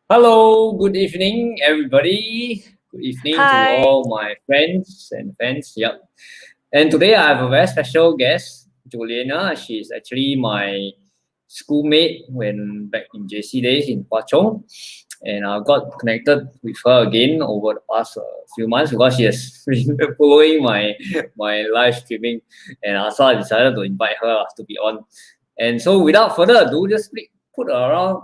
Hello, good evening, everybody. Good evening to Hi. all my friends and fans. Yep. And today I have a very special guest, Juliana. She's actually my schoolmate when back in JC days in Hwa Chong. And I got connected with her again over the past few months because she has been following my live streaming. And so I decided to invite her to be on. And so without further ado, just put around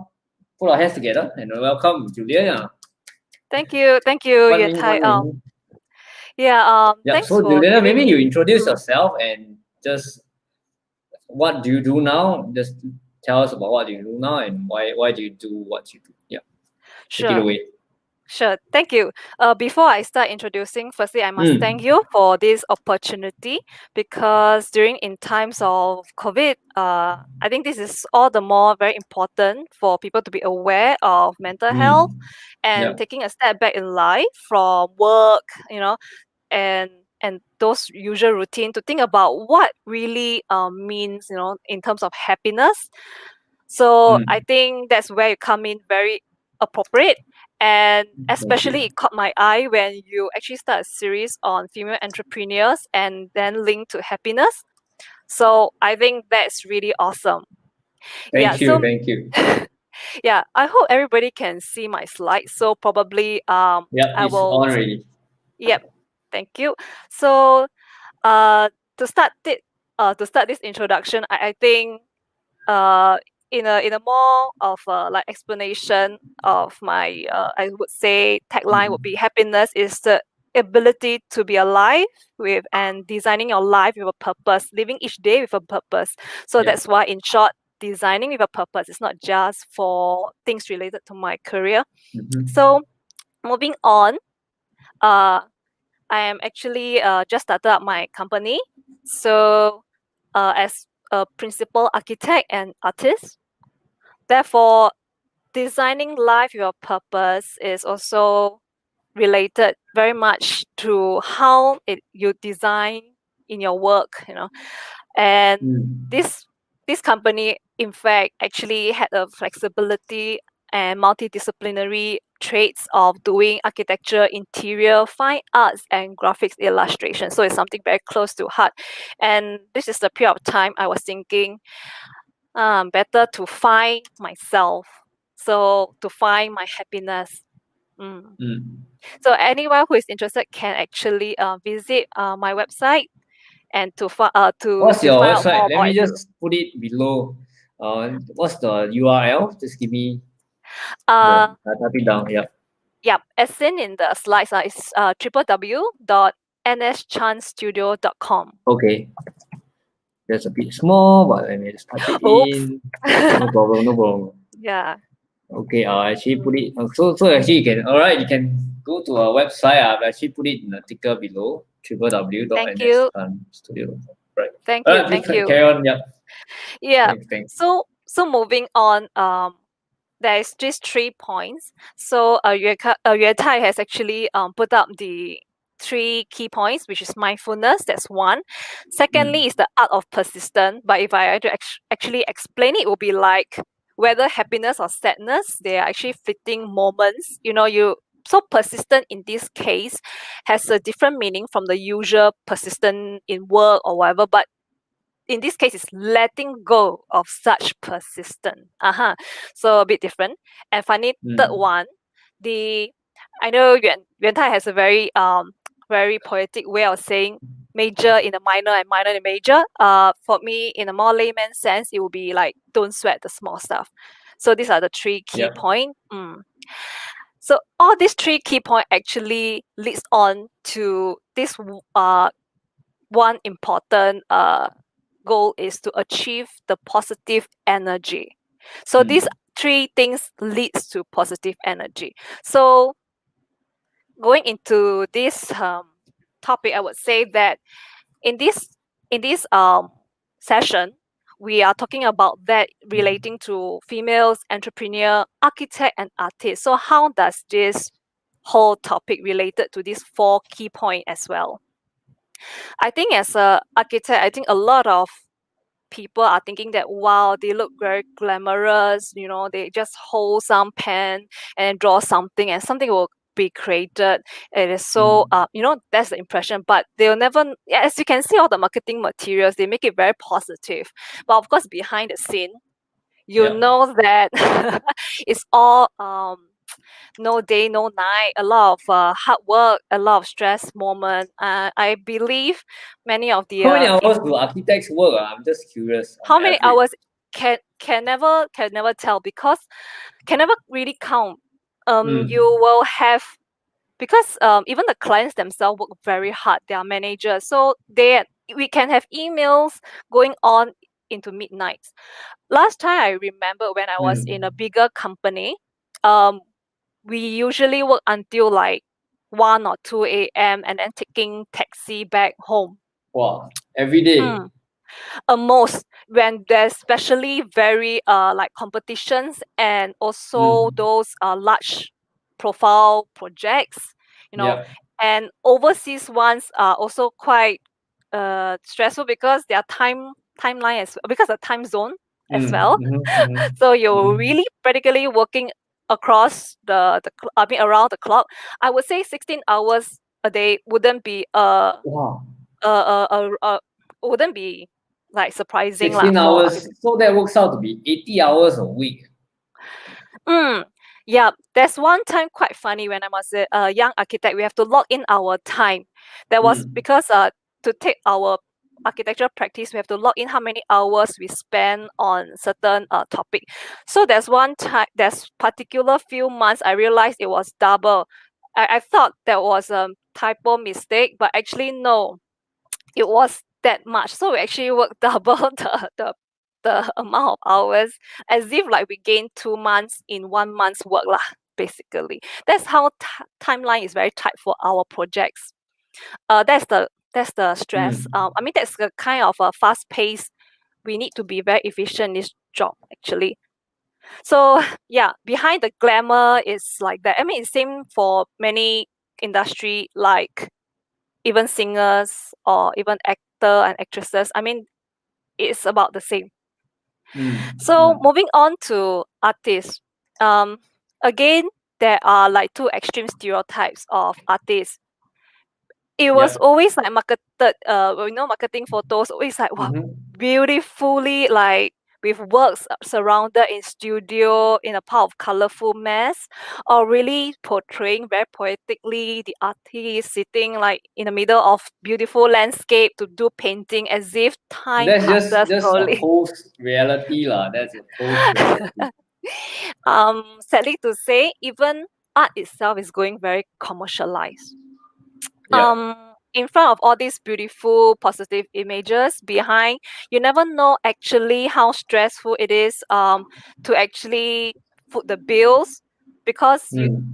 put our hands together and welcome Juliana. Thank you. Thank you, One Yuan in, Tai. one in. Yeah. Thanks So for Juliana, giving maybe you me. introduce yourself and just what do you do now? Just tell us about what you do now and why do you do what you do? Yeah. Take it Sure. away. Sure. Thank you. Before I start introducing, firstly, I must thank Mm. you for this opportunity because during in times of COVID, I think this is all the more very important for people to be aware of mental health Mm. and Yeah. taking a step back in life from work, and those usual routine to think about what really means, in terms of happiness. So I Mm. think that's where you come in very appropriate. And Thank especially you. it caught my eye when you actually start a series on female entrepreneurs and then link to happiness. So I think that's really awesome. Yeah. Thank you. So Thank you. yeah, I hope everybody can see my slides. So probably Yeah, I it's will. already. Yep. Thank you. So uh to start it to start this introduction, I think uh in a more of like explanation of my I would say tagline would be Mm. happiness is the ability to be alive with and designing your life with a purpose, living each day with a purpose. So Yeah. that's why in short, designing with a purpose is not just for things related to my career. Mm-hmm. So moving on, uh I am actually just started up my company. So as a principal architect and artist, therefore designing life with a purpose is also related very much to how you design in your work, and Mm. this company in fact actually had a flexibility and multidisciplinary traits of doing architecture, interior, fine arts, and graphics illustration. So it's something very close to heart. And this is the period of time I was thinking better to find myself, so to find my happiness. Mm. Mm. So anyone who is interested can actually visit my website and What's to your find out website? more Let about me it too. just put it below. What's the URL? Just give me the Uh, type it down. Yeah. yeah, as seen in the slides, it's www.nschanstudio.com. Okay. That's a bit small, but let me just type it Oops. in. No problem. No problem. Yeah. Okay. I'll actually put Mm. it. So actually you can. All right. You can go to our website. I've actually put it in the ticker below. Thank you. www.nschanstudio. Right. Thank All you. right. Please Thank you. carry on. Yeah. Yeah. Thanks. Thanks. So moving on, there is just 3 points. So Yue Tai has actually put up the 3 key points, which is mindfulness. That's one. Secondly, Mm. is the art of persistence. But if I had to actually explain it, would be like whether happiness or sadness, they are actually fleeting moments. You so persistent in this case has a different meaning from the usual persistent in work or whatever. But in this case is letting go of such persistence. So a bit different. And finally, third Mm. one, the I know Yuan Tai has a very very poetic way of saying major in the minor and minor in the major. For me, in a more layman sense, it would be like don't sweat the small stuff. So these are the 3 key Yeah. points. So all these 3 key points actually leads on to this one important goal is to achieve the positive energy. So these Mm. 3 things leads to positive energy. So going into this topic, I would say that in this session, we are talking about that relating to females, entrepreneur, architect, and artist. So how does this whole topic related to these 4 key points as well? I think as a architect, I think a lot of people are thinking that, wow, they look very glamorous, they just hold some pen and draw something and something will be created. It is so that's the impression, but they'll never, as you can see, all the marketing materials, they make it very positive, but of course behind the scene, know that it's all no day, no night, a lot of hard work, a lot of stress moment. I believe many of the How many hours do architects work? I'm just curious. how many hours can never tell, because can never really count. You will have, because even the clients themselves work very hard. They are managers, so we can have emails going on into midnight. Last time I remember when I was in a bigger company, we usually work until like 1 or 2 a.m. and then taking taxi back home. Wow, every day. Most when there's especially very like competitions and also those large profile projects, and overseas ones are also quite stressful because their timeline is because of time zone as well. So you're really practically working across around the clock. I would say 16 hours a day wouldn't be wouldn't be like surprising 16 for hours, so that works out to be 80 hours a week. Yeah, there's one time quite funny when I was a young architect. We have to log in our time. That was because to take our architectural practice, we have to log in how many hours we spend on certain topic. So there's one time, there's particular few months I realized it was double. I thought that was a typo mistake, but actually no, it was that much. So we actually worked double the amount of hours, as if like we gained 2 months in 1 month's work lah. Basically, that's how timeline is very tight for our projects. That's the stress. I mean, that's the kind of a fast pace. We need to be very efficient in this job actually. So yeah, behind the glamour is like that. I mean, it's same for many industry, like even singers or even actor and actresses. I mean, it's about the same. So moving on to artists. Again, there are like two extreme stereotypes of artists. It was always like marketed, marketing photos, always like, wow, beautifully, like with works surrounded in studio in a part of colorful mess, or really portraying very poetically the artist sitting like in the middle of beautiful landscape to do painting as if time passes That's slowly. a post reality lah. That's a post reality. Sadly to say, even art itself is going very commercialized. In front of all these beautiful positive images behind, you never know actually how stressful it is to actually foot the bills, because you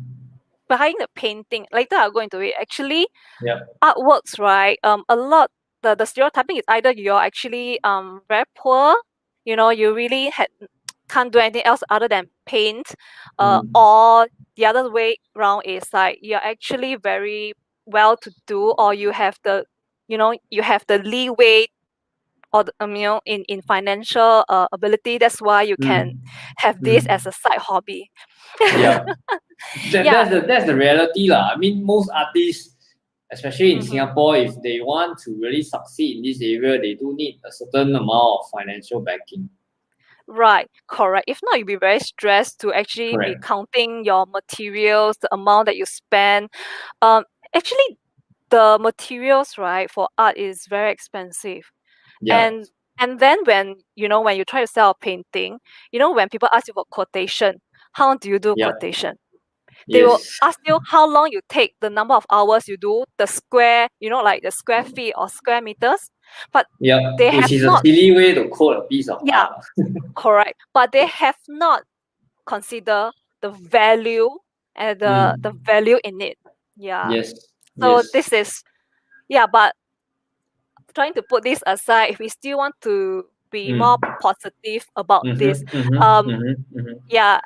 behind the painting, later I'll go into it, actually artworks, right? A lot, the stereotyping is either you're actually very poor, you really can't do anything else other than paint, or the other way around is like you're actually very well to do, or you have the leeway, or in financial ability. That's why you can have this as a side hobby. That's the reality lah. I mean, most artists, especially in Singapore, if they want to really succeed in this area, they do need a certain amount of financial backing. Right, correct. If not, you'll be very stressed to actually be counting your materials, the amount that you spend. Actually, the materials, right, for art is very expensive. And then when you try to sell a painting, when people ask you for quotation, how do you do quotation? They will ask you how long you take, the number of hours you do, the square, like the square feet or square meters. But they which have is not, a silly way to quote a piece of art. correct. But they have not considered the value and the value in it. So this is but trying to put this aside, if we still want to be more positive about this,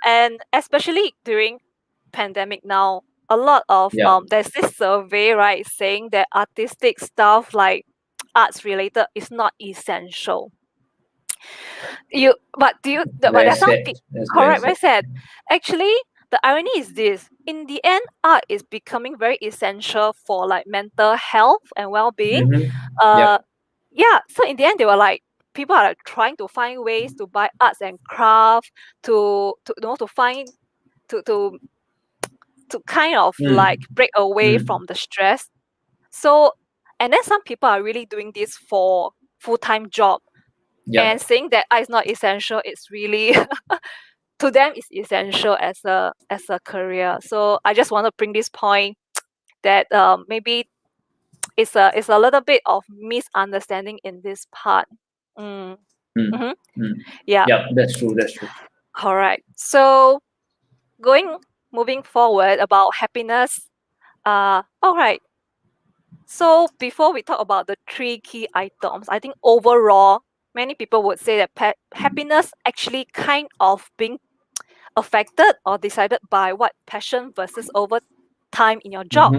and especially during pandemic now, a lot of there's this survey, right, saying that artistic stuff like arts related is not essential. But Very there's some sad. That's very correct, very sad. sad. Actually, the irony is this: in the end, art is becoming very essential for like mental health and well-being. Yep. Yeah. So in the end, they were like, people are like trying to find ways to buy arts and craft to to find to kind of like break away from the stress. So, and then some people are really doing this for full-time job and Yep. saying that art is not essential. It's really to them it's essential as a career. So I just want to bring this point that maybe it's a little bit of misunderstanding in this part. Mm-hmm. Yeah, Yep. That's true. That's true. correct. So moving forward about happiness. All right. So before we talk about the 3 key items, I think overall many people would say that happiness actually kind of being affected or decided by what passion versus over time in your job.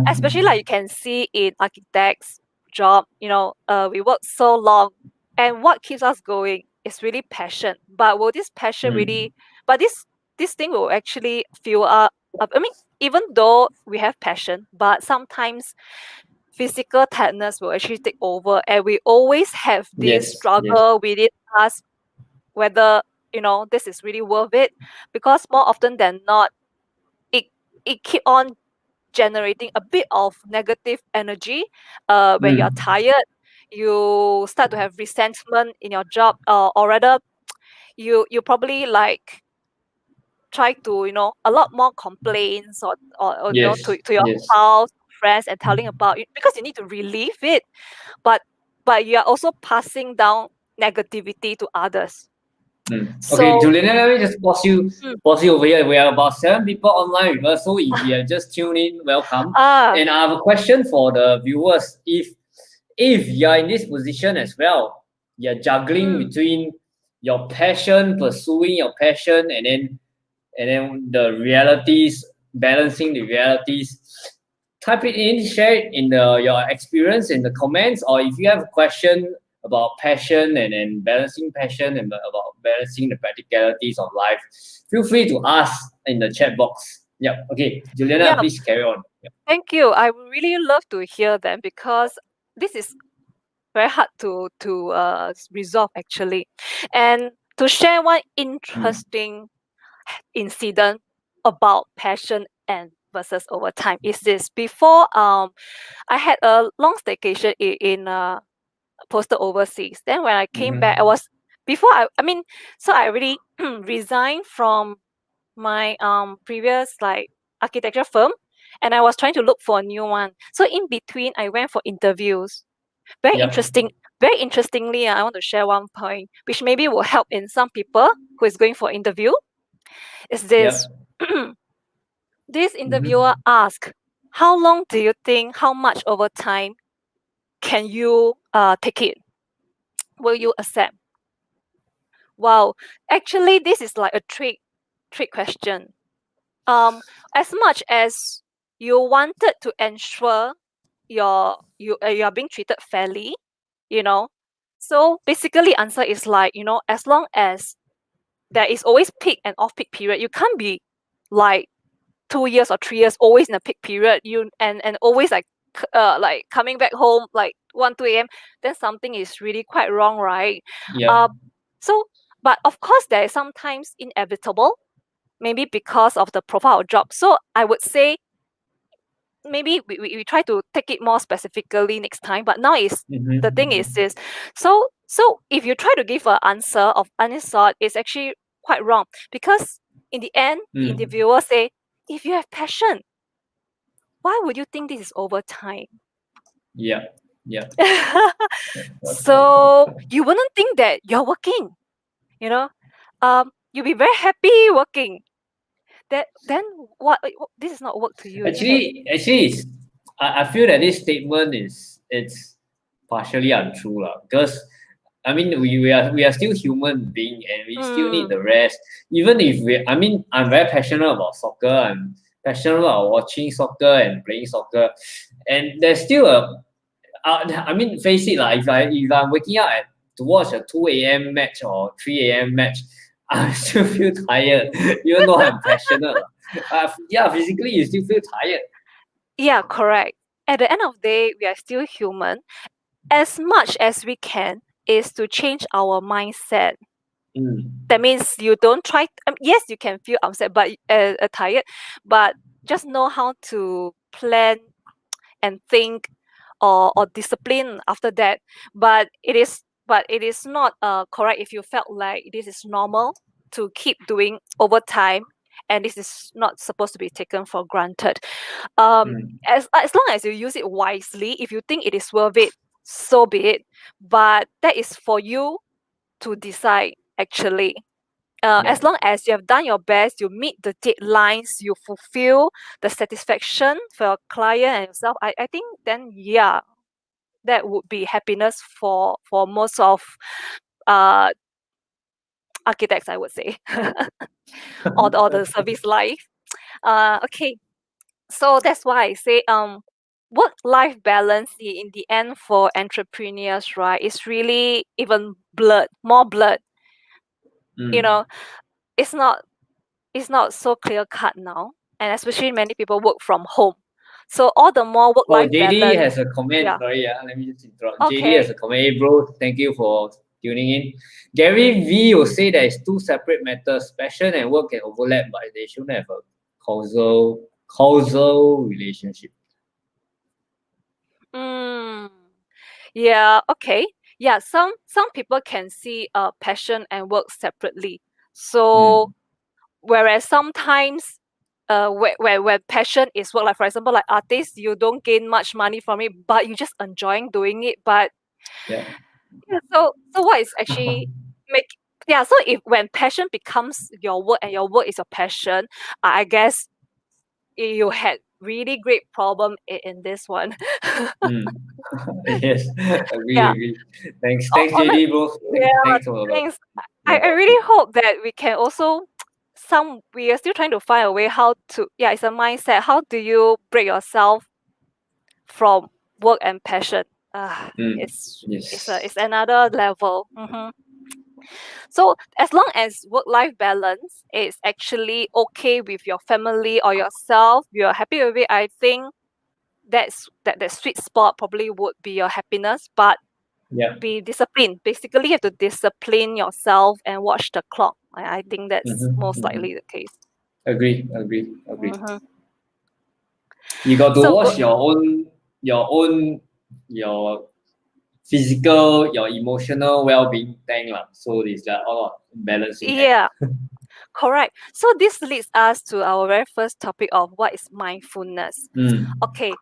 Especially like you can see in architects job, we work so long, and what keeps us going is really passion. But will this passion really, but this thing will actually fuel up. I mean, even though we have passion, but sometimes physical tiredness will actually take over, and we always have this Yes. Yes. struggle within us whether this is really worth it, because more often than not it keep on generating a bit of negative energy. When you're tired, you start to have resentment in your job, or rather you probably like try to a lot more complaints or Yes. to your Yes. spouse, friends, and telling about it because you need to relieve it, but you are also passing down negativity to others. Okay, So Juliana, let me just pause you over here. We have about 7 people online with us, so if you have just tuned in, welcome. ah And I have a question for the viewers. If you're in this position as well, you're juggling between your passion, pursuing your passion, and then the realities, balancing the realities. Type it in, share it in your experience in the comments, or if you have a question about passion and balancing passion and about balancing the practicalities of life, feel free to ask in the chat box. Yep. Okay, Juliana, yeah, please carry on. Yep. thank you. I would really love to hear them because this is very hard to resolve actually. And to share one interesting incident about passion and versus over time is this. Before I had a long staycation in posted overseas. Then when I came back, I was before I mean, so I already resigned from my previous like architecture firm, and I was trying to look for a new one. So in between I went for interviews. Very Yep. interesting. Very interestingly, I want to share one point which maybe will help in some people who is going for interview. Is this Yep. this interviewer asked, how long do you think, how much over time can you take it? Will you accept? Wow, actually this is like a trick question. As much as you wanted to ensure you are being treated fairly, you know. So basically answer is like, as long as there is always peak and off peak period, you can't be like 2 years or 3 years always in a peak period, you and always like coming back home like 1 2 a.m., then something is really quite wrong, right? Yep. So but of course there is sometimes inevitable, maybe because of the profile of job. So I would say maybe we try to take it more specifically next time, but now is the thing is this. So if you try to give an answer of any sort, it's actually quite wrong, because in the end the interviewer say, if you have passion, why would you think this is over time? Yep. Yep. So you wouldn't think that you're working, you know you'll be very happy working. That then what this is not work to you, isn't it? Actually, I feel that this statement it's partially untrue lah. Because I mean we are still human being and we still need the rest. Even if I'm very passionate about soccer. I'm passionate about watching soccer and playing soccer, and there's still face it lah. If I'm waking up at to watch a 2 a.m. match or 3 a.m. match, I still feel tired, even though I'm passionate. Yeah, physically you still feel tired. Yeah, correct. At the end of the day, we are still human. As much as we can is to change our mindset. That means you don't try. Yes, you can feel upset, but tired, but just know how to plan and think, or discipline after that. But it is not correct if you felt like this is normal to keep doing over time, and this is not supposed to be taken for granted. As long as you use it wisely, if you think it is worth it, so be it. But that is for you to decide, actually. As long as you have done your best, you meet the deadlines, you fulfill the satisfaction for your client and yourself, I think then, yeah, that would be happiness for most of architects, I would say, or the service life. Okay, so that's why I say work-life balance in the end for entrepreneurs, right, is really even more blurred. You know, it's not so clear cut now, and especially many people work from home, so all the more work-life JD balance. has a comment. Yeah. Sorry, let me just interrupt. JD Okay. has a comment. Hey, bro, thank you for tuning in. Gary V will say that it's two separate matters. Passion and work can overlap, but they shouldn't have a causal relationship. Yeah. Okay. Yeah. Some people can see passion and work separately. So whereas sometimes where passion is work, like for example, like artists, you don't gain much money from it, but you just enjoying doing it. But Yeah. so what is actually make so if when passion becomes your work and your work is your passion, I guess you had really great problem in this one. Yes, Yeah. agree. Thanks, JD, bro. Yeah, Thanks for thanks. the I really hope that we can also we are still trying to find a way how to, it's a mindset. How do you break yourself from work and passion? It's another level. So as long as work-life balance is actually okay with your family or yourself, you're happy with it, I think that sweet spot probably would be your happiness. But be disciplined. Basically, you have to discipline yourself and watch the clock. I think that's most likely the case. Agree. You got to watch your physical, your emotional well-being thing lah. So it's like all balancing. Yeah, correct. So this leads us to our very first topic of what is mindfulness. Okay.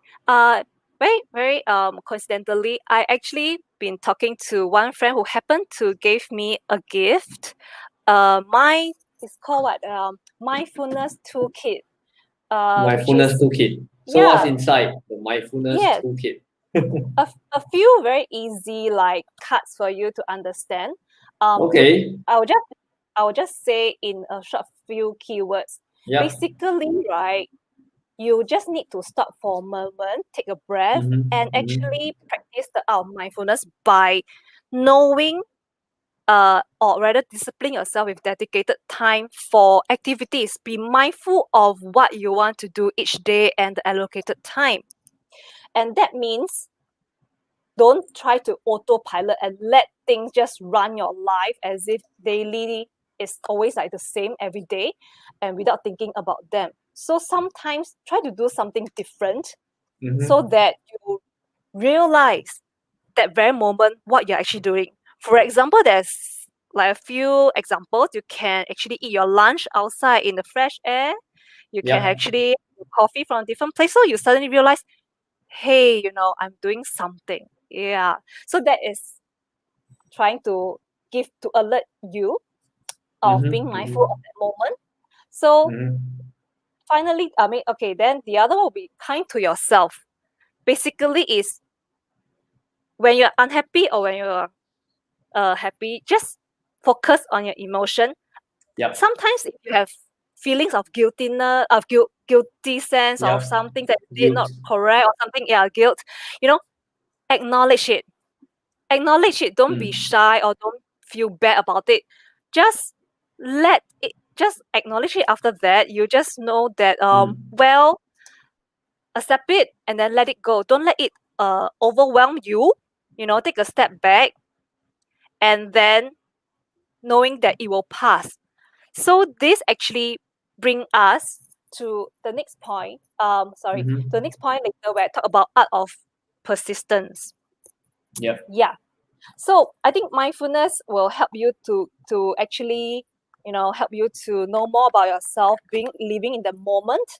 Very coincidentally, I actually been talking to one friend who happened to give me a gift. It's called what? Mindfulness toolkit. Mindfulness toolkit. So what's inside the mindfulness toolkit? A few very easy like cards for you to understand. Okay. I will just say in a short few keywords. Basically, right, you just need to stop for a moment, take a breath, and actually practice the art of mindfulness by knowing or rather discipline yourself with dedicated time for activities. Be mindful of what you want to do each day and the allocated time. And that means don't try to autopilot and let things just run your life as if daily is always like the same every day and without thinking about them. So sometimes try to do something different so that you realize that very moment what you're actually doing. For example, there's like a few examples. You can actually eat your lunch outside in the fresh air. You can actually have coffee from a different place. So you suddenly realize, hey, I'm doing something. Yeah. So that is trying to alert you of being mindful of that moment. So finally, then the other one will be kind to yourself. Basically is when you're unhappy or when you're happy, just focus on your emotion. Sometimes if you have feelings of guiltiness, of guilty sense of something that you did not correct or something, guilt, acknowledge it. acknowledge it. Don't be shy or don't feel bad about it. Just acknowledge it. After that, you just know that well, accept it and then let it go. Don't let it overwhelm you. Take a step back and then knowing that it will pass. So this actually bring us to the next point. The next point later where I talk about art of persistence. Yeah. So I think mindfulness will help you to actually, help you to know more about yourself, living in the moment.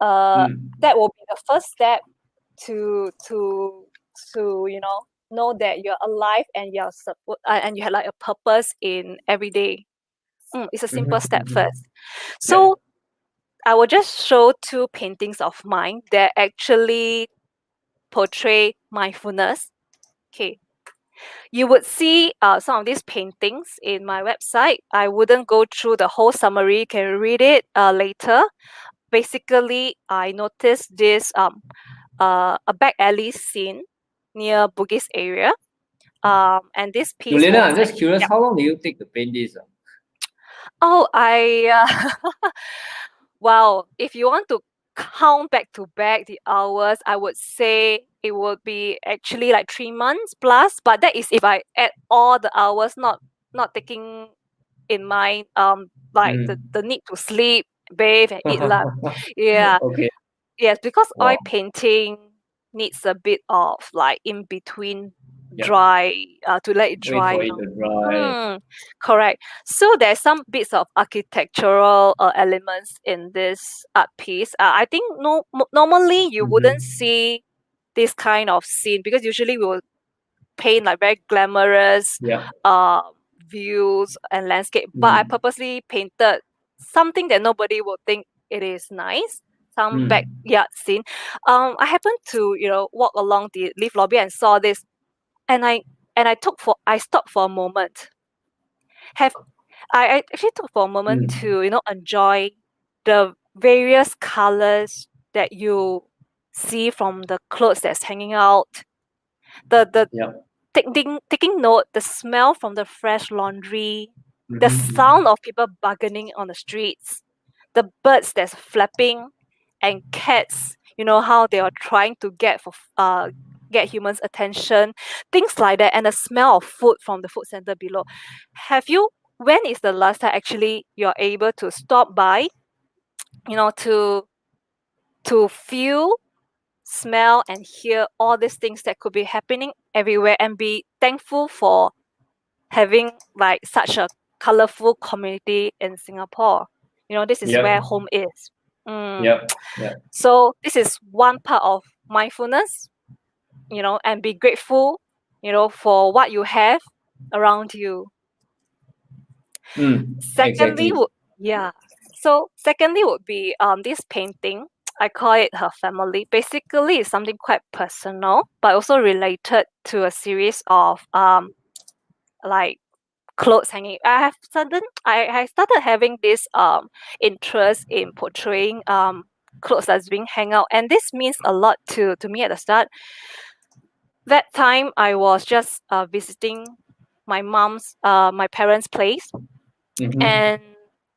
That will be the first step to know that you're alive and you have like a purpose in every day. It's a simple step first. So I will just show 2 paintings of mine that actually portray mindfulness. Okay. You would see some of these paintings in my website. I wouldn't go through the whole summary. You can read it later. Basically, I noticed this a back alley scene near Bugis area. And this piece Juliana, was I'm just curious, yeah. how long do you take to paint this? Oh, wow. If you want to count back to back the hours, I would say it would be actually like 3 months plus. But that is if I add all the hours, not taking in mind the need to sleep, bathe, and eat lunch. Yeah. Okay. Yes, because Wow. oil painting needs a bit of like in between Yeah. dry to let it Wait dry. for it to dry. Correct. So there's some bits of architectural elements in this art piece. I think normally you wouldn't see this kind of scene because usually we will paint like very glamorous Yeah. views and landscape. But I purposely painted something that nobody will think it is nice. Some backyard scene. I happened to walk along the lift lobby and saw this, and I stopped for a moment. I actually took for a moment to enjoy the various colors that you see from the clothes that's hanging out. The Yeah. taking note, the smell from the fresh laundry, the sound of people bargaining on the streets, the birds that's flapping, and cats. How they are trying to get humans' attention, things like that, and the smell of food from the food center below. When is the last time actually you're able to stop by, to feel, smell, and hear all these things that could be happening everywhere and be thankful for having like such a colorful community in Singapore. This is where home is. Yeah. Yeah. So this is one part of mindfulness, and be grateful, for what you have around you. Secondly, Exactly. secondly would be this painting. I call it Her Family. Basically, it's something quite personal, but also related to a series of like clothes hanging. I started having this interest in portraying clothes that's being hang out, and this means a lot to me at the start. That time I was just visiting my parents' place, and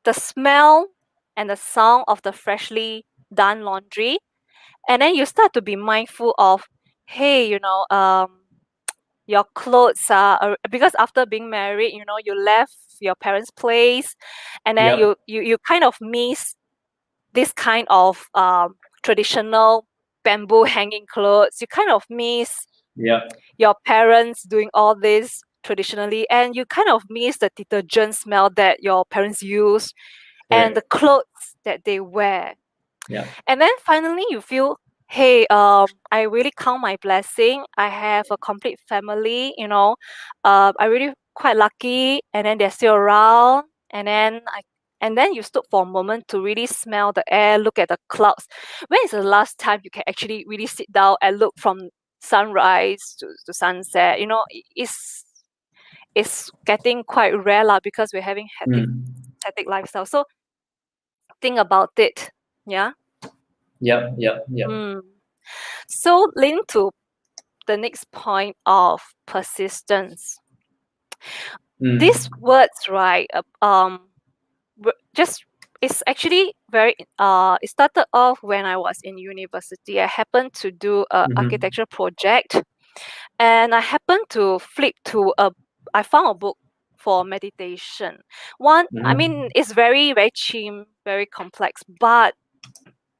the smell and the sound of the freshly done laundry, and then you start to be mindful of, hey, your clothes are because after being married, you left your parents' place, and then you kind of miss this kind of traditional bamboo hanging clothes. You kind of miss your parents doing all this traditionally, and you kind of miss the detergent smell that your parents use and the clothes that they wear. And then finally you feel, hey, I really count my blessing. I have a complete family, I really quite lucky, and then they're still around. And then you stop for a moment to really smell the air, look at the clouds. When is the last time you can actually really sit down and look from sunrise to sunset? It's getting quite rare because we're having hectic lifestyle. So think about it. Yeah. Yeah. So linked to the next point of persistence. Mm. These words, right? Just it's actually very. It started off when I was in university. I happened to do a architecture project, and I happened to flip to a. I found a book for meditation. I mean, it's very very cheap, very complex, but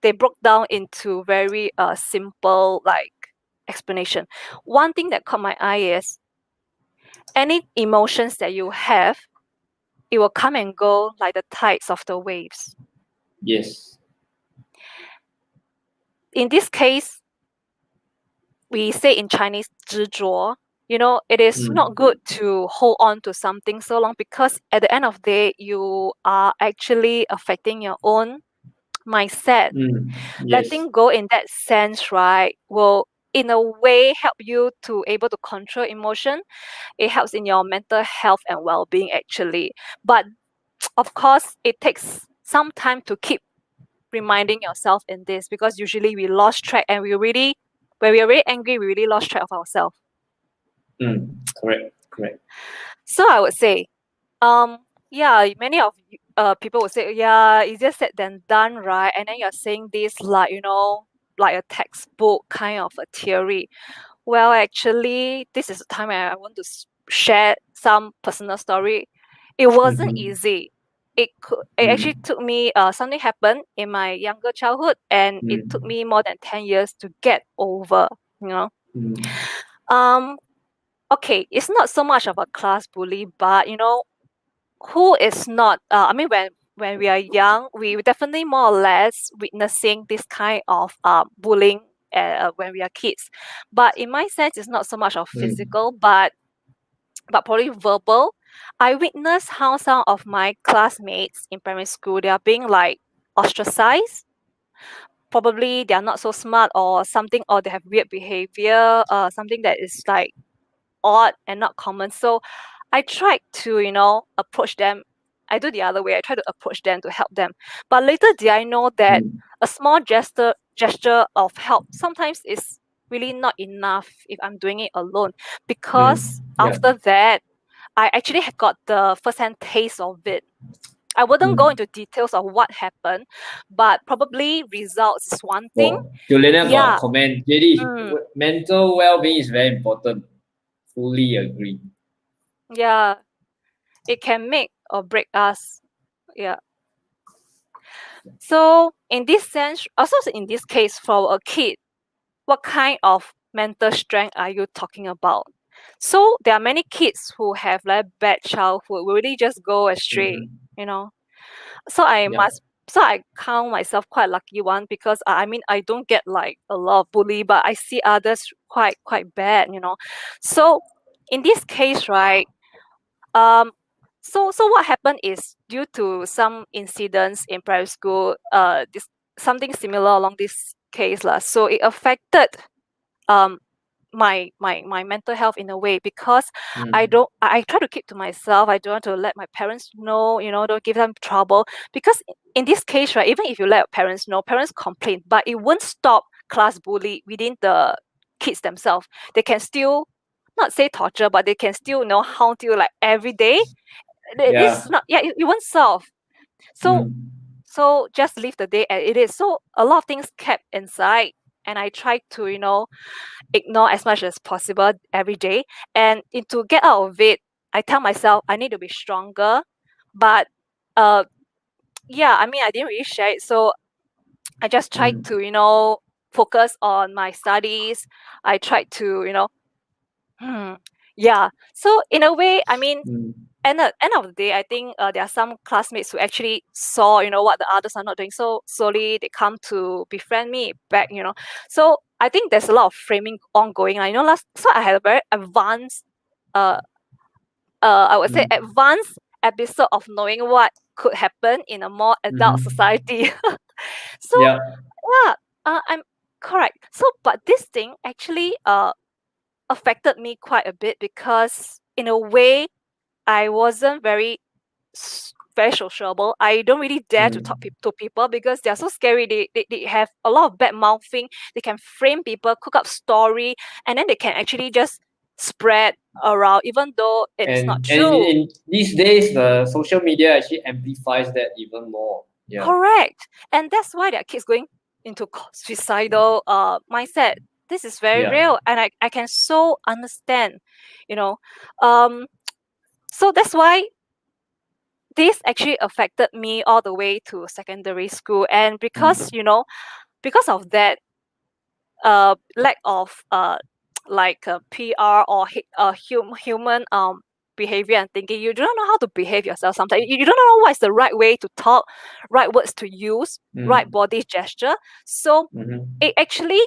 they broke down into very simple like explanation. One thing that caught my eye is any emotions that you have, it will come and go like the tides of the waves. Yes. In this case, we say in Chinese 执着. It is not good to hold on to something so long, because at the end of the day, you are actually affecting your own mindset. Yes. Letting go in that sense, right, will in a way help you to able to control emotion. It helps in your mental health and well-being actually. But of course, it takes some time to keep reminding yourself in this, because usually we lost track, and when we are really angry, we really lost track of ourselves. Correct. So I would say, many of people would say, yeah, easier said than done, right? And then you're saying this like, like a textbook kind of a theory. Well, actually, this is the time I want to share some personal story. It wasn't easy. It actually took me, something happened in my younger childhood, and it took me more than 10 years to get over, Okay, it's not so much of a class bully, but who is not, I mean, when we are young, we definitely more or less witnessing this kind of bullying when we are kids. But in my sense, it's not so much of physical, but probably verbal. I witnessed how some of my classmates in primary school, they are being like ostracized. Probably they are not so smart or something, or they have weird behavior, something that is like odd and not common. So I tried to, approach them. I do the other way. I try to approach them to help them. But later did I know that a small gesture of help sometimes is really not enough if I'm doing it alone. Because after that, I actually got the first-hand taste of it. I wouldn't go into details of what happened, but probably results is one thing. Juliana got a comment. JD, mental well-being is very important. Fully agree. Yeah, it can make or break us. Yeah. So in this sense, also in this case, for a kid, what kind of mental strength are you talking about? So there are many kids who have like bad childhood, will really just go astray, So I count myself quite lucky one, because I mean I don't get like a lot of bully, but I see others quite bad, So in this case, right, so what happened is, due to some incidents in primary school, this something similar along this case lah. So it affected my mental health in a way, because I try to keep to myself. I don't want to let my parents know, don't give them trouble, because in this case, right, even if you let parents know, parents complain, but it won't stop class bully within the kids themselves. They can still not say torture, but they can still how to like every day. This is not, it won't solve. So just leave the day as it is. So a lot of things kept inside, and I try to ignore as much as possible every day. And to get out of it, I tell myself I need to be stronger. But I mean, I didn't really share it, so I just tried to focus on my studies. I tried to so in a way, I mean, end of the day, I think there are some classmates who actually saw what the others are not doing, so slowly they come to befriend me back. So I think there's a lot of framing ongoing. So I had a very advanced I would say advanced episode of knowing what could happen in a more adult society. So I'm correct. So but this thing actually affected me quite a bit, because in a way I wasn't very very sociable. I don't really dare to talk to people because they're so scary. They have a lot of bad mouthing. They can frame people, cook up story, and then they can actually just spread around, even though it's not true. And in these days, the social media actually amplifies that even more. Yeah. Correct. And that's why their kids going into suicidal mindset. This is very real, and I can so understand, you know. So that's why this actually affected me all the way to secondary school. And because because of that lack of like PR or human behavior and thinking, you don't know how to behave yourself sometimes. You don't know what is the right way to talk, right words to use, right body gesture. So it actually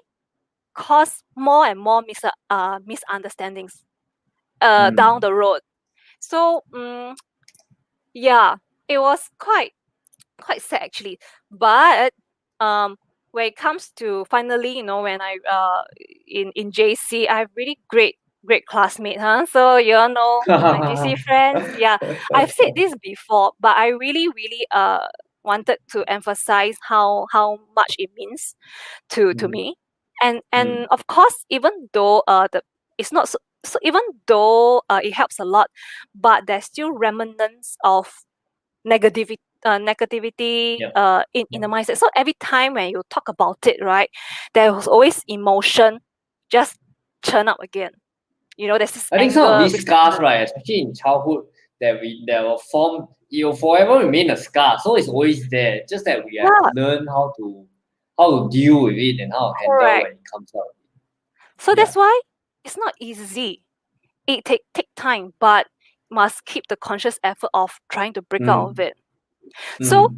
caused more and more misunderstandings down the road. So yeah, it was quite sad actually. But when it comes to finally, when I in JC, I have really great classmate, huh? So you all know my JC friends. Yeah, I've said this before, but I really wanted to emphasize how much it means to me. And of course, even though it's not so even though it helps a lot, but there's still remnants of negativity in the mindset. So every time when you talk about it, right, there was always emotion just churn up again. There's this I think anger, some of these scars, resentment. right, especially in childhood, that will form, it will forever remain a scar. So it's always there. Just that we have to learn how to deal with it and how to handle Correct. when it comes out. So that's why it's not easy. It take time, but must keep the conscious effort of trying to break out of it. So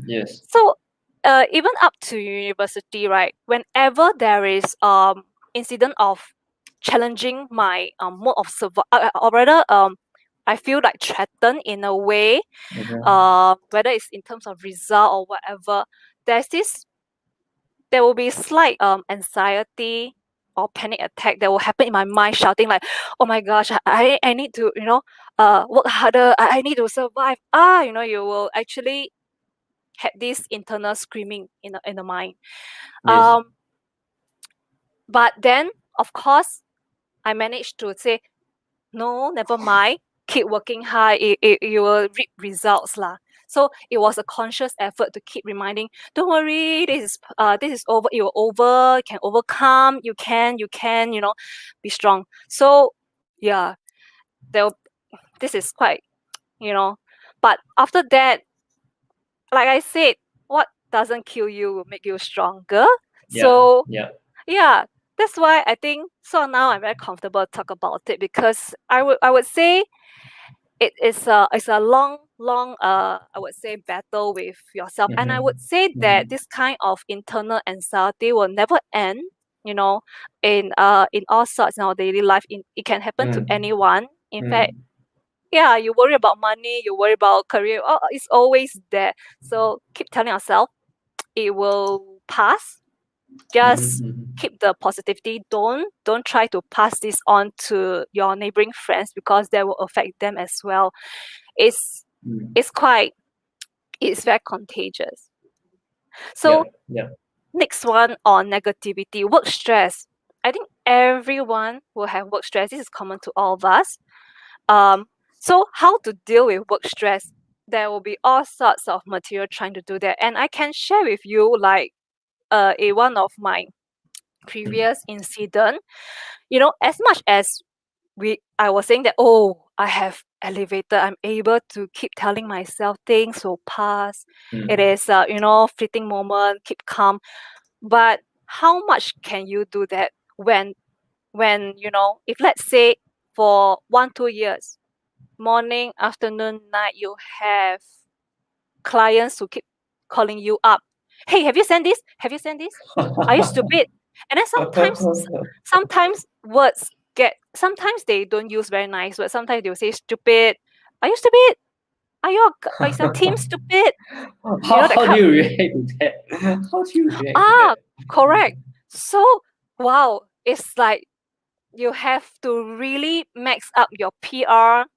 even up to university, right? Whenever there is incident of challenging my mode of survival, or rather I feel like threatened in a way, whether it's in terms of result or whatever, there will be slight anxiety or panic attack that will happen in my mind, shouting like, oh my gosh, I need to work harder, I need to survive. You will actually had this internal screaming in the mind. But then of course I managed to say, no, never mind, keep working hard, you will reap results lah. So it was a conscious effort to keep reminding, don't worry, this is over, it will over, you can overcome, you can be strong. So yeah, this is quite but after that, like I said, what doesn't kill you will make you stronger. So yeah, that's why I think so now I'm very comfortable to talk about it, because I would say it's a long I would say battle with yourself. And I would say that this kind of internal anxiety will never end, in all sorts in our daily life. It can happen to anyone. In fact, yeah, you worry about money, you worry about career, it's always there. So keep telling yourself it will pass. Just keep the positivity. Don't try to pass this on to your neighboring friends, because that will affect them as well. It's very contagious. So next one on negativity, work stress. I think everyone will have work stress. This is common to all of us. So how to deal with work stress? There will be all sorts of material trying to do that, and I can share with you like one of my previous incident. As much as I was saying that, I have elevated, I'm able to keep telling myself things will pass. It is fleeting moment, keep calm. But how much can you do that when if let's say for 1-2 years, morning, afternoon, night, you have clients who keep calling you up. Hey, have you sent this? Have you sent this? Are you stupid? And then sometimes words sometimes they don't use very nice words. Sometimes they'll say stupid. Are you stupid? Is your team stupid? How do you react to that? How do you react to that? Correct. So wow, it's like you have to really max up your PR,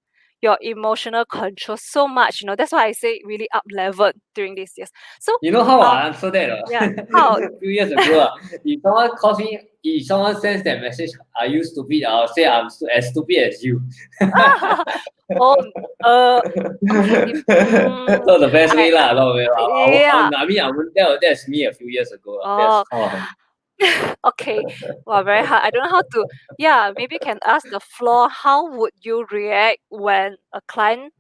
your emotional control so much. That's why I say really up leveled during these years. So You know how I answer that? yeah, how? A few years ago, if someone calls me, if someone sends that message, "Are you stupid?" I'll say I'm as stupid as you. Oh, okay. Not the best way lah. Not the way. Yeah. I mean, I wouldn't tell that's me a few years ago. That's Oh, how. okay. Well, very hard. I don't know how to. Yeah, maybe you can ask the floor. How would you react when a client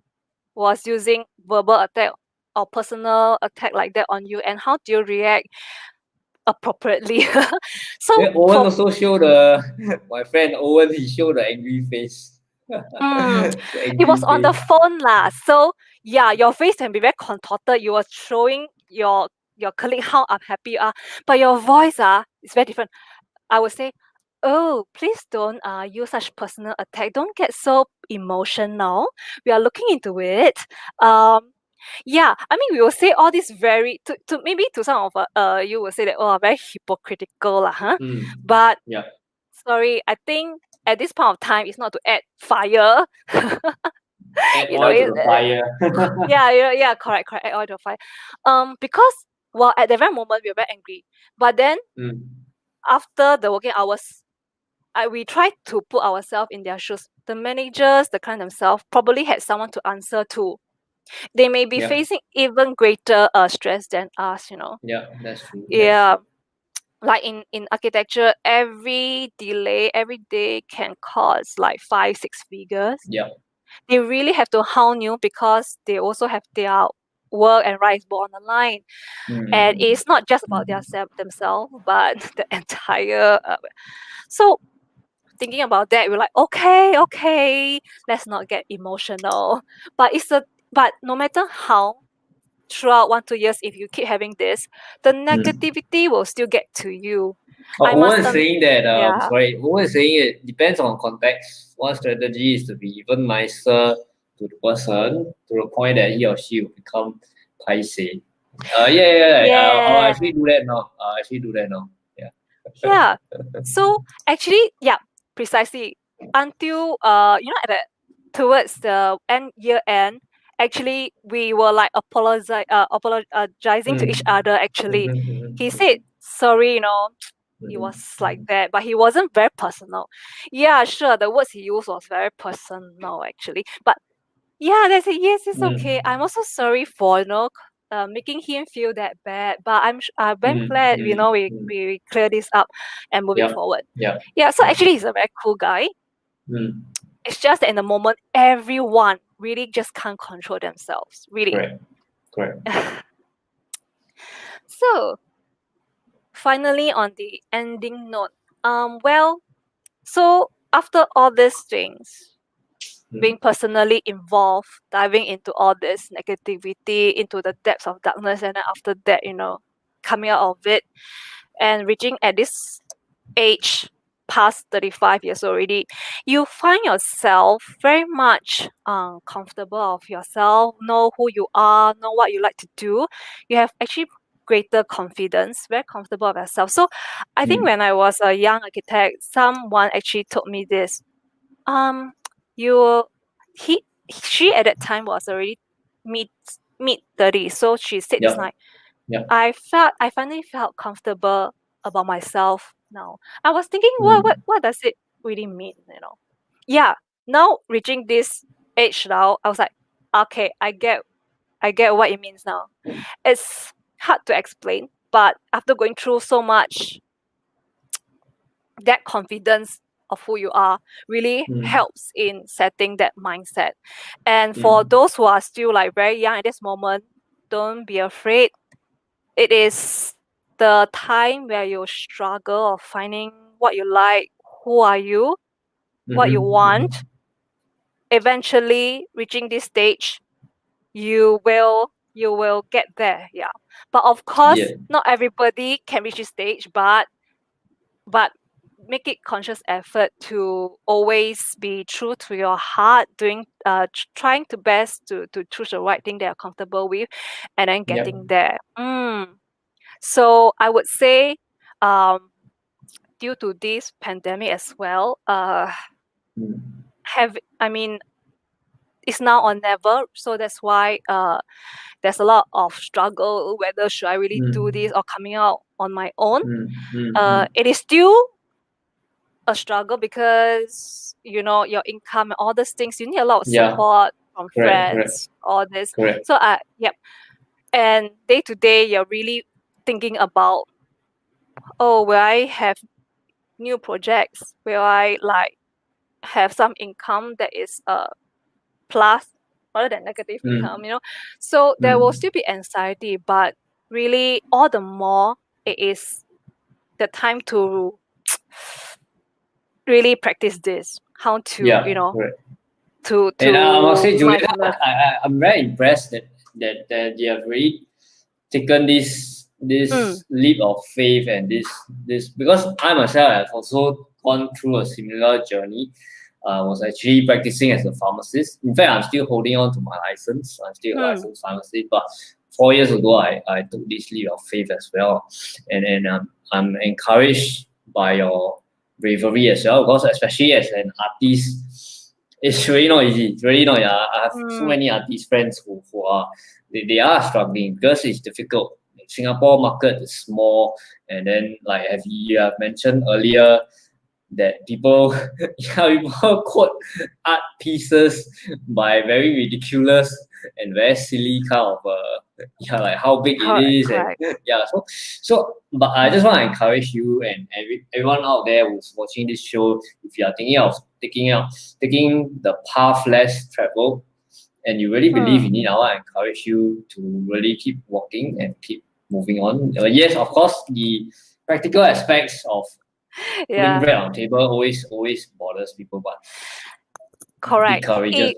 was using verbal attack or personal attack like that on you, and how do you react appropriately? So Then Owen for also show the my friend Owen. He showed the angry face. mm, The it was angry on the face. phone lah. So yeah, your face can be very contorted. You were showing your colleague how unhappy you are, but your voice is very different. I would say, oh, please don't use such personal attack. Don't get so emotional. We are looking into it. Yeah, I mean, we will say all this very to maybe to some of you will say that very hypocritical lah, huh? But Yeah. sorry, I think at this point of time, it's not to add fire. Add You know, oil to the fire. yeah, correct. Add oil to the fire. Because well, at the very moment we were very angry, but then after the working hours, we try to put ourselves in their shoes. The managers, the client themselves, probably had someone to answer to. They may be Yeah. facing even greater stress than us. Yeah, that's true. Yeah. Like in architecture, every delay, every day can cost like 5-6 figures. Yeah. They really have to hound you because they also have their work and rights born on the line. And it's not just about themselves, but the entire. So thinking about that, we're like, okay, let's not get emotional. But but no matter how, throughout 1-2 years, if you keep having this, the negativity will still get to you. I must Owen is saying that, yeah. Owen is saying it depends on context. One strategy is to be even nicer to the person to the point that he or she will become paiseh. I'll Yeah. actually do that now. Yeah. Yeah. So actually, yeah, precisely. Until at towards the year end, actually we were like apologizing to each other. Actually, he said sorry. He was like that, but he wasn't very personal. Yeah, sure. The words he used was very personal, actually. But yeah, they say yes, it's okay. I'm also sorry for making him feel that bad. But I'm glad we clear this up and moving forward. Yeah. Yeah. So actually, he's a very cool guy. It's just that in the moment, everyone really just can't control themselves. Really. Correct. So finally, on the ending note, well, so after all these things, being personally involved, diving into all this negativity, into the depths of darkness, and then after that, coming out of it and reaching at this age, past 35 years already, you find yourself very much comfortable of yourself, know who you are, know what you like to do. You have actually greater confidence, very comfortable of yourself. So I think when I was a young architect, someone actually told me this. She at that time was already mid 30s, so she said this night. I finally felt comfortable about myself now. I was thinking, what does it really mean? Yeah. Now reaching this age now, I was like, okay, I get what it means now. It's hard to explain, but after going through so much, that confidence of who you are really helps in setting that mindset. And for those who are still like very young at this moment, don't be afraid. It is the time where you struggle of finding what you like, who are you, what you want. Eventually reaching this stage, you will get there. Yeah. But of course, not everybody can reach this stage, but make it conscious effort to always be true to your heart, doing trying to best to choose the right thing that you're comfortable with, and then getting there. So I would say, due to this pandemic as well, it's now or never. So that's why there's a lot of struggle whether should I really do this or coming out on my own. It is still a struggle because your income and all these things, you need a lot of support from friends, all this. So and day to day you're really thinking about, will I have new projects, will I like have some income that is plus rather than negative income, so there will still be anxiety, but really all the more it is the time to really practice this, how to to And I must say, Juliana, mindfulness. I'm very impressed that you have really taken this leap of faith and this because I myself have also gone through a similar journey. I was actually practicing as a pharmacist. In fact, I'm still holding on to my license. I'm still a licensed pharmacist, but 4 years ago, I took this leap of faith as well, and I'm encouraged by your bravery as well, because especially as an artist, it's really not easy. It's really not. I have so many artist friends who are they are struggling because it's difficult. Singapore market is small, and then like you have mentioned earlier that people people quote art pieces by very ridiculous and very silly kind of like how big it is, correct. and so but I just want to encourage you and everyone out there who's watching this show, if you are thinking of taking the path less traveled and you really believe in it, I want to encourage you to really keep walking and keep moving on. Yes, of course, the practical aspects of putting bread on the table always bothers people, but correct. be courageous.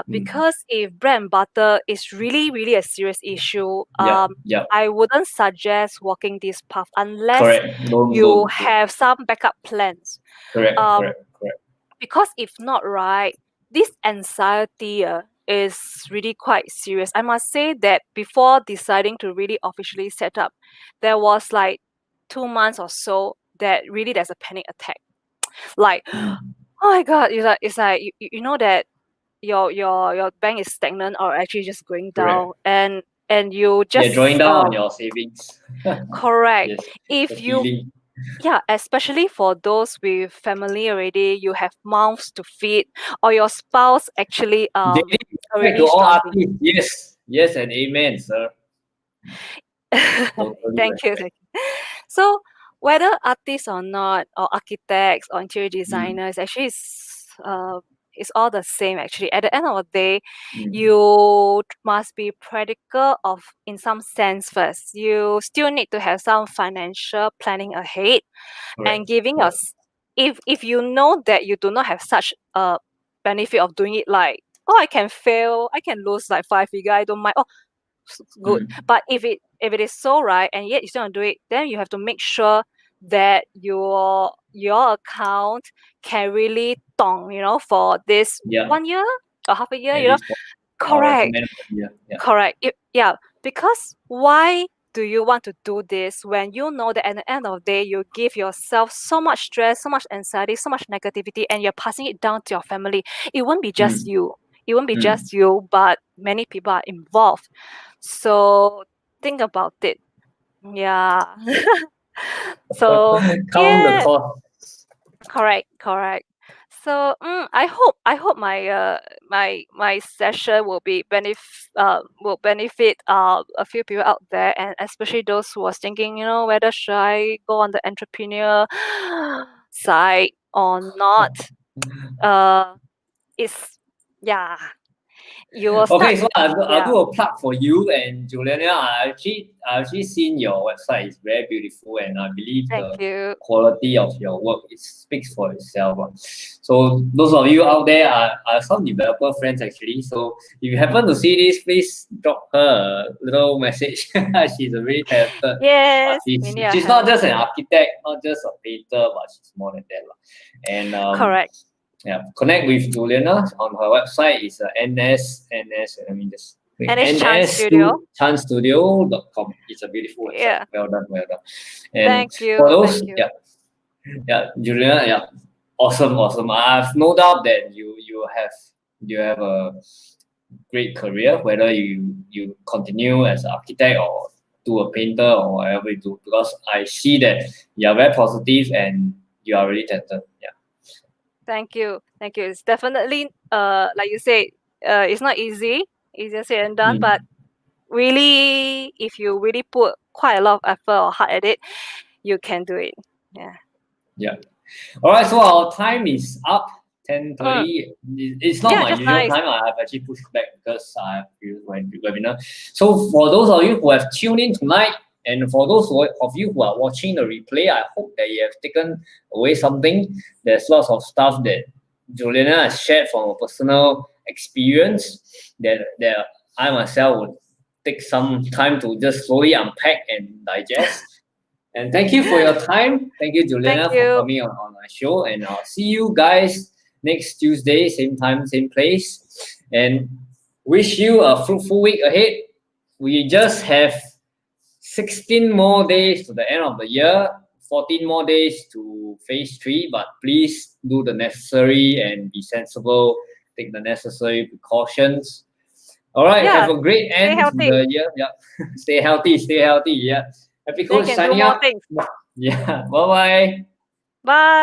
Because if bread and butter is really, really a serious issue, I wouldn't suggest walking this path unless you have some backup plans. Correct. Because if not, right, this anxiety is really quite serious. I must say that before deciding to really officially set up, there was like 2 months or so that really there's a panic attack. Like, oh my God, it's like you know that your bank is stagnant or actually just going down, and you just drawing down on your savings. correct. Yes, If you especially for those with family already, you have mouths to feed, or your spouse actually already to all struggling. artists, yes, and amen, sir. Totally Thank you. So whether artists or not, or architects or interior designers, actually it's all the same actually. At the end of the day, you must be practical in some sense first. You still need to have some financial planning ahead, and giving us, if you know that you do not have such a benefit of doing it, like, I can fail, I can lose like 5 figure, I don't mind, good. But if it is so right, and yet you still don't do it, then you have to make sure that your account can really for this 1 year or half a year, correct. Correct. Because why do you want to do this when you know that at the end of the day you give yourself so much stress, so much anxiety, so much negativity, and you're passing it down to your family? It won't be just you. It won't be just you, but many people are involved. So think about it. Yeah. So count the cost. correct. So I hope my my session will benefit a few people out there, and especially those who are thinking, whether should I go on the entrepreneur side or not. It's you will start. Okay, so I'll do a plug for you and Juliana. I actually seen your website. It's very beautiful, and I believe the quality of your work speaks for itself. So those of you out there are some developer friends actually. So if you happen to see this, please drop her a little message. She's a really talented artist. She's not just an architect, not just a painter, but she's more than that. And correct. Connect with Juliana on her website. Is NS. Let me just NS2chanstudio.com. It's a beautiful website. Yeah. Well done. And thank you. For those, Juliana, awesome. I have no doubt that you have you have a great career, whether you continue as an architect or do a painter or whatever you do, because I see that you are very positive and you are really talented. Yeah. Thank you. It's definitely like you say, it's not easier said than done, but really, if you really put quite a lot of effort or heart at it, you can do it. Yeah. All right. So our time is up. 10:30. It's not Yeah, my just usual nice. time. I have actually pushed back because I have previous webinar. So for those of you who have tuned in tonight, and for those of you who are watching the replay, I hope that you have taken away something. There's lots of stuff that Juliana has shared from a personal experience that I myself would take some time to just slowly unpack and digest. And thank you for your time. Thank you, Juliana, Thank for you. coming on my show. And I'll see you guys next Tuesday, same time, same place. And wish you a fruitful week ahead. We just have 16 more days to the end of the year, 14 more days to phase 3. But please do the necessary and be sensible, take the necessary precautions. All right, Yeah, have a great stay end to healthy. the year. Yeah, stay healthy, stay healthy. Yeah, happy Then you coach can do signing more out. things. Yeah, bye bye. Bye.